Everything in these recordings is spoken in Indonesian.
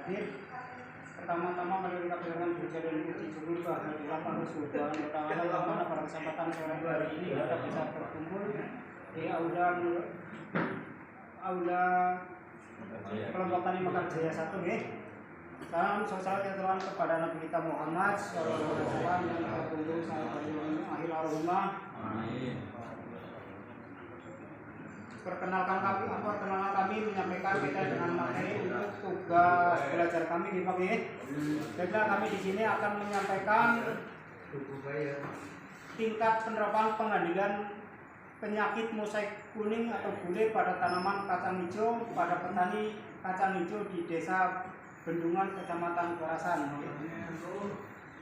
hadir. Pertama-tama mari kita dengarkan puja dan puji syukur kehadirat Allah Subhanahu wa taala yang mana pada kesempatan sore hari ini kita bisa berkumpul di aula kelompok tani Mekar Jaya 1 nggih. Salam sosial Tuhan kepada Nabi kita Muhammad sallallahu alaihi wasallam yang terkumpul sampai akhir arumah. Amin. Perkenalkan kami menyampaikan kita dengan materi untuk tugas belajar kami di pagi. Jadi kami di sini akan menyampaikan tingkat penerapan pengendalian penyakit mosaik kuning atau bule pada tanaman kacang hijau pada petani kacang hijau di Desa Bendungan, Kecamatan Karasan.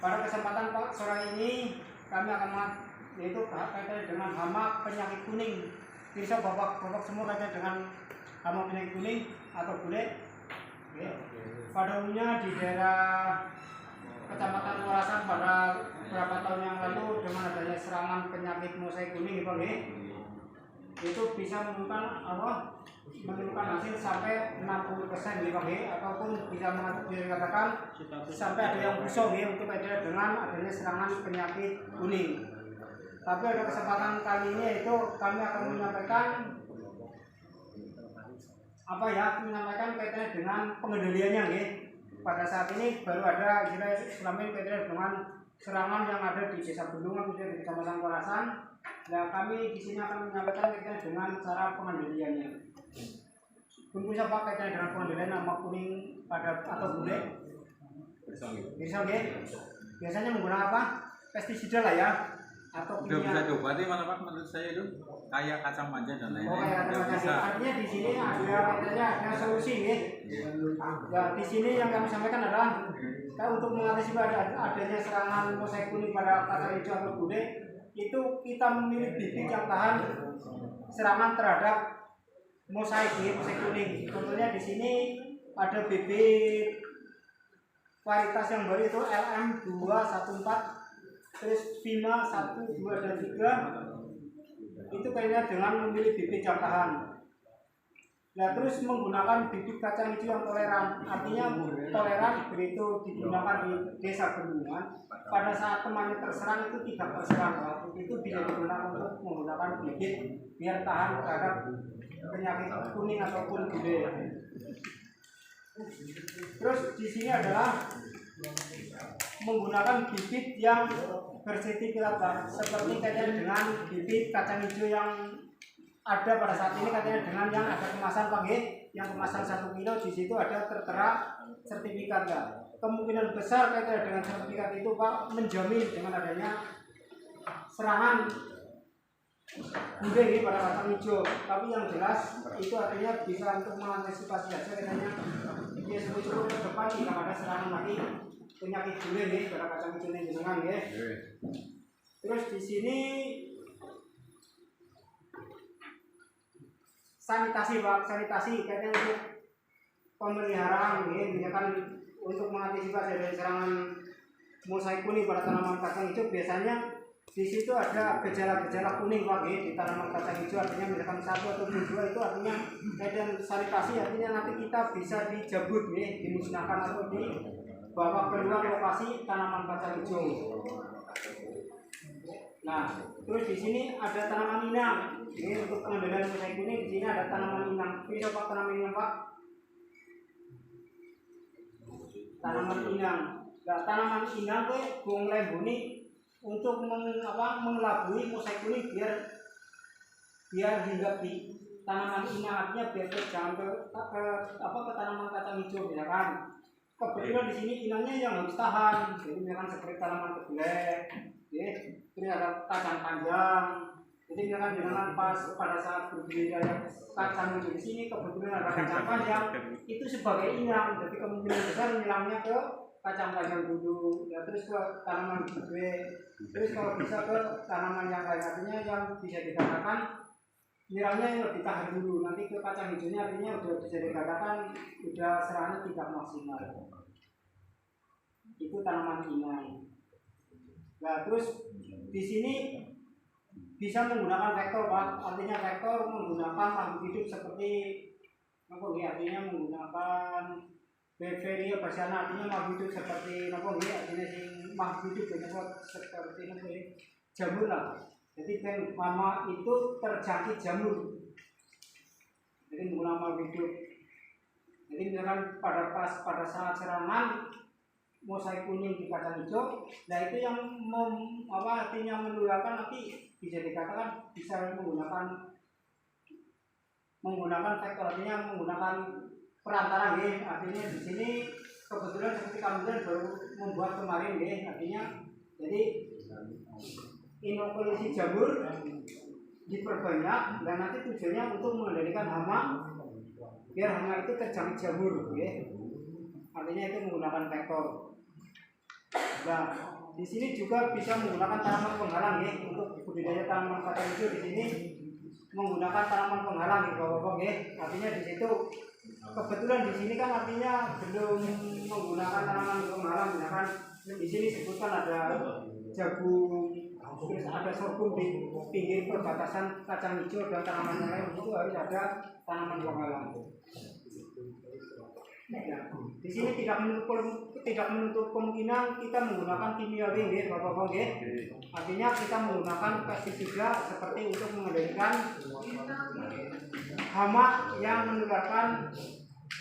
Pada kesempatan sore ini kami akan yaitu kaitannya dengan hama penyakit kuning. Bisa bapak semua kaitannya dengan hama penyakit kuning atau bule. Oke. Pada umumnya di daerah Kecamatan Karasan pada beberapa tahun yang lalu dengan adanya serangan penyakit mosaik kuning itu bisa menentukan hasil sampai 60% ataupun bisa dikatakan sampai ada yang busuk untuk dengan adanya serangan penyakit kuning. Tapi ada kesempatan kali ini itu kami akan menyampaikan menyampaikan kaitannya dengan pengendaliannya Pada saat ini baru ada istilah kaitannya dengan serangan yang ada di Desa Bendungan di Kecamatan Karasan. Nah, kami di sini akan menyampaikan kaitannya dengan cara pengendaliannya. Tentu siapa kaitannya dengan pengendalian hama kuning pada atau bule? Bisa biasanya menggunakan apa? Pestisida lah ya. Atau udah bisa coba deh mana Pak, menurut saya itu kayak kacang panjang dan lain-lain. Kayak bisa. Artinya di sini ada solusi Ya, di sini yang kami sampaikan adalah untuk mengantisipasi adanya serangan mosaik kuning pada kacang hijau atau bule, itu kita memilih bibit yang tahan serangan terhadap mosaik kuning. Contohnya di sini ada bibit varietas yang baru itu LM214. Terus Vina 1, 2, dan 3 itu kayaknya dengan memilih bibit yang tahan. Nah, terus menggunakan bibit kacang hijau yang toleran. Artinya toleran begitu digunakan di Desa Bendungan, pada saat temannya terserang itu tidak terserang. Itu bisa digunakan untuk menggunakan bibit biar tahan terhadap penyakit kuning ataupun bule. Terus di sini adalah menggunakan bibit yang bersertifikat seperti kaitannya dengan bibit kacang hijau yang ada pada saat ini kaitannya dengan yang ada kemasan yang kemasan 1 kilo di situ ada tertera sertifikat Kemungkinan besar kaitannya dengan sertifikat itu Pak menjamin dengan adanya serangan bule pada kacang hijau. Tapi yang jelas itu artinya bisa untuk mengantisipasi saja kaitannya dia sebut-sebut ke depan tidak ada serangan lagi penyakit bule pada kacang hijau ini jenengan Terus di sini sanitasi kayaknya untuk pemeliharaan misalkan untuk mengantisipasi dari serangan mosaik kuning pada tanaman kacang hijau. Biasanya di situ ada gejala-gejala kuning Pak di tanaman kacang hijau, artinya misalkan 1 atau 2 itu artinya kaitan sanitasi, artinya nanti kita bisa dijabut dimusnahkan atau dibawa keluar lokasi tanaman kacang hijau. Nah, terus di sini ada tanaman inang. Ini untuk pengendalian mosaik kuning. Di sini ada tanaman inang. Bisa Pak tanaman inang Pak? Tanaman inang. Nah, tanaman inang bung lembuni untuk mengelabui mosaik kuning biar hinggap di tanaman inang, artinya biar jangan ke tanaman kacang hijau misalkan. Kebetulan di sini inangnya yang harus tahan. Jadi misalkan seperti tanaman kedelai. Ini ada kacang panjang. Jadi jangan pas pada saat berbudidaya kacang di sini kebetulan ada kacang panjang itu sebagai inang. Jadi kemungkinan besar nyilangnya ke kacang panjang dulu. Ya, terus ke tanaman gede. Terus kalau bisa ke tanaman yang lain, artinya yang bisa dikatakan nyilangnya yang lebih tahan dulu. Nanti ke kacang hijaunya artinya sudah bisa dikatakan sudah serangannya tidak maksimal. Itu tanaman inang. Nah, terus di sini bisa menggunakan vektor Pak, artinya vektor menggunakan makhluk hidup seperti artinya menggunakan Beveria bahasa artinya mah hidup seperti apa nggih, artinya sing mah hidup seperti apa ya? Jamur lah. Jadi kan mama itu terjangkit jamur. Jadi menggunakan mah hidup. Jadi misalkan pada saat serangan mosaik kuning di kacang hijau, nah itu yang artinya menularkan, nanti bisa dikatakan bisa menggunakan vektor, artinya menggunakan perantara nggih. Artinya di sini kebetulan seperti kami baru membuat kemarin nggih, artinya jadi inokulasi jamur diperbanyak dan nanti tujuannya untuk mengendalikan hama biar hama itu terjangkit jamur nggih. Artinya itu menggunakan vektor. Nah, di sini juga bisa menggunakan tanaman penghalang ya, untuk budidaya tanaman kacang hijau di sini menggunakan tanaman penghalang di bawah ya. Artinya di situ kebetulan di sini kan artinya belum menggunakan tanaman penghalang, misalkan di sini sebutkan ada jagung, terus ada sorghum di pinggir perbatasan kacang hijau dan tanaman yang lain, itu harus ada tanaman penghalang. Ya, di sini tidak menutup kemungkinan kita menggunakan kimia nggih, Bapak-bapak nggih. Artinya kita menggunakan pestisida seperti untuk mengendalikan hama yang menularkan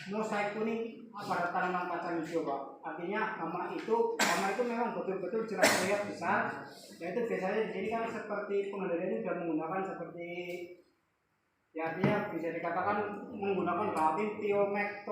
mosaik kuning pada tanaman kacang hijau, Pak. Artinya hama itu memang betul-betul jelas terlihat besar. Yaitu biasanya di sini kan seperti pengendalian sudah menggunakan seperti ya, artinya bisa dikatakan menggunakan bahan Tiomek